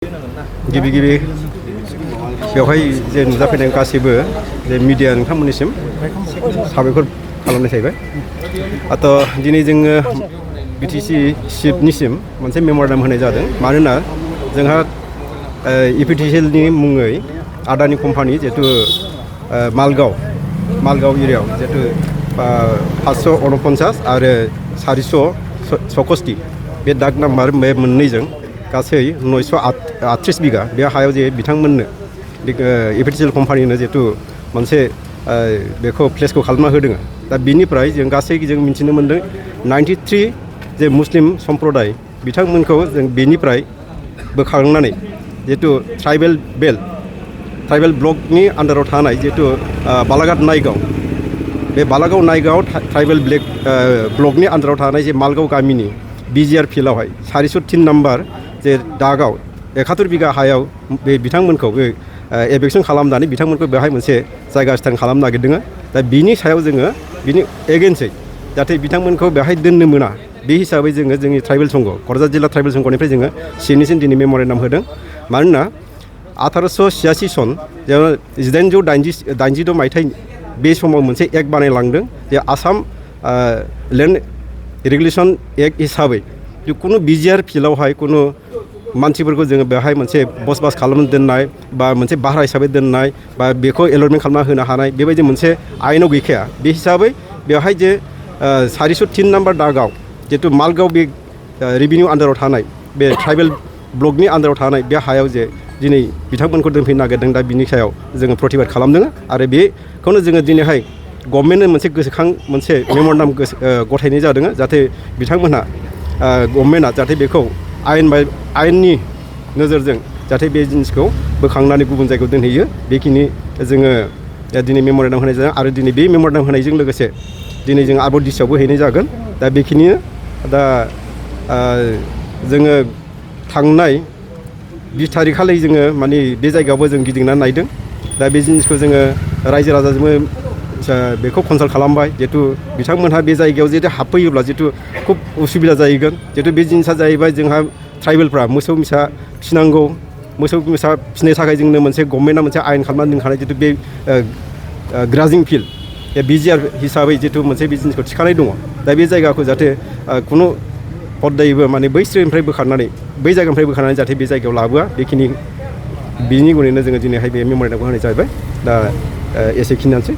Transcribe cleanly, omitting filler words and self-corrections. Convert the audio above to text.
गिबि गिबि बेवहाय जे नुजाफैनाय गासैबो जे मिडिया नोंथांमोननिसिम साबायखर खालामनाय जाहैबाय। दिनै जोङो BTC चिफनिसिम मोनसे मेम'रेन्डाम होनाय जादों। मानोना जोंहा EPTCLनि मुङै आदानि कम्पानि जिहेतु मालगाव एरियायाव जिहेतु 549 आरो 466 बे दाग नाम्बार बे मोननैजों गासै 938 बिगा बे हायाव जे बिथांमोननो EPTCL कम्पानिनो जिहेतु मोनसे बेखौ प्लेसखौ खालामना होदों। दा बिनिफ्राय जों गासै जों मिथिनो मोन्दों 93 जे मुस्लिम सम्प्रदाय बिथांमोनखौ जों बेनिफ्राय बोखारनानै जिहेतु ट्राइबेल ब्लकनि आन्डाराव थानाय जिहेतु बालाघाट नायगाव बे बालागाव नायगाव ट्राइबेल ब्लकनि आन्डाराव थानाय जे मालगाव गामिनि BGR फिल्डआवहाय 403 नाम्बार जे दागाव 71 बिगा हायाव बे बिथांमोनखौ बे एभेक्सन खालामनानै बिथांमोनखौ बेवहाय मोनसे जायगा स्टार्ट खालामनो नागिरदों। दा बिनि सायाव जोङो बिनि एगेन्स्टै जाहाथे बिथांमोनखौ बेवहाय दोननो मोना बे हिसाबै जोङो जोंनि ट्राइबेल संघ क'क्राझार जिल्ला ट्राइबेल संघनिफ्राय जोङो सिनिसिम दिनै मेम'रेन्डाम होदों। मानोना 1886 सन जेराव 1886 मायथाइनि बे समाव मोनसे एक्ट बानायलांदों जे आसाम लेन्ड रेगुलेसन एक्ट हिसाबै खुनु BGR फिल्डआवहाय खुनु मानसिफोरखौ जोङो बेवहाय मोनसे बसबास खालामनो दोननाय बा मोनसे भारा हिसाबै दोननाय बा बेखौ एलटमेन्ट खालामना होनो हानाय बेबायदि मोनसे आयेनाव गैखाया। बे हिसाबै बेवहाय जे 403 नाम्बार दागाव जिहेतु मालगाव बे रेभिनिउ आन्डाराव थानाय बे ट्राइबेल ब्लकनि आन्डाराव थानाय बे हायाव जे दिनै बिथांमोनखौ दोनफैनो नागिरदों। दा बिनि सायाव जोङो प्रतिबाद खालामदों आरो बेखौनो जोङो दिनैहाय गभर्नमेन्टनो मोनसे गोसोखां मोनसे मेम'रेन्डाम गथायनाय जादों जाहाथे बिथांमोनहा गभर्नमेन्टआ जाहाथे बेखौ आयेननि नोजोरजों जाहाथे बे जिनिसखौ बोखांनानै गुबुन जायगायाव दोनहैयो। बेखिनि जोङो दिनै मेम'रेन्डाम होनाय जादों आरो दिनै बे मेम'रेन्डाम होनायजों लोगोसे दिनै जों आरोबाव डिसिआवबो हैनाय जागोन। दा बेखिनिनो दा जोङो थांनाय 20 थारिखखालि जोङो माने बे जायगायावबो जों गिदिंनानै नायदों। दा बे जिनिसखौ जोङो रायजो राजाजोंबो बेखौ कनसाल्ट खालामबाय जिहेतु बिथांमोनहा बे जायगायाव जुदि हाबफैयोब्ला जिहेतु खुब उसुबिदा जाहैगोन। जिहेतु बे जिनिसा जाहैबाय जोंहा ट्राइबेलफ्रा मोसौ मोसा फिनांगौ। मोसौ मोसा फिनो थाखाय जोंनो मोनसे गभर्नमेन्टआ मोनसे आयेन खालामनानै दोनखानाय जिहेतु बे ग्राजिं फिल्ड BGR हिसाबै जिहेतु मोनसे बे जिनिसखौ थिखानाय दङ। दा बे जायगाखौ जाहाथे खुनु हदायबो माने बै जायगानिफ्राय बोखारनानै जाहाथे बे जायगायाव लाबोआ बिनि गुनैनो जोङो दिनैहाय बे मेम'रेन्डामखौ होनाय जाहैबाय। दा एसेखिनियानोसै।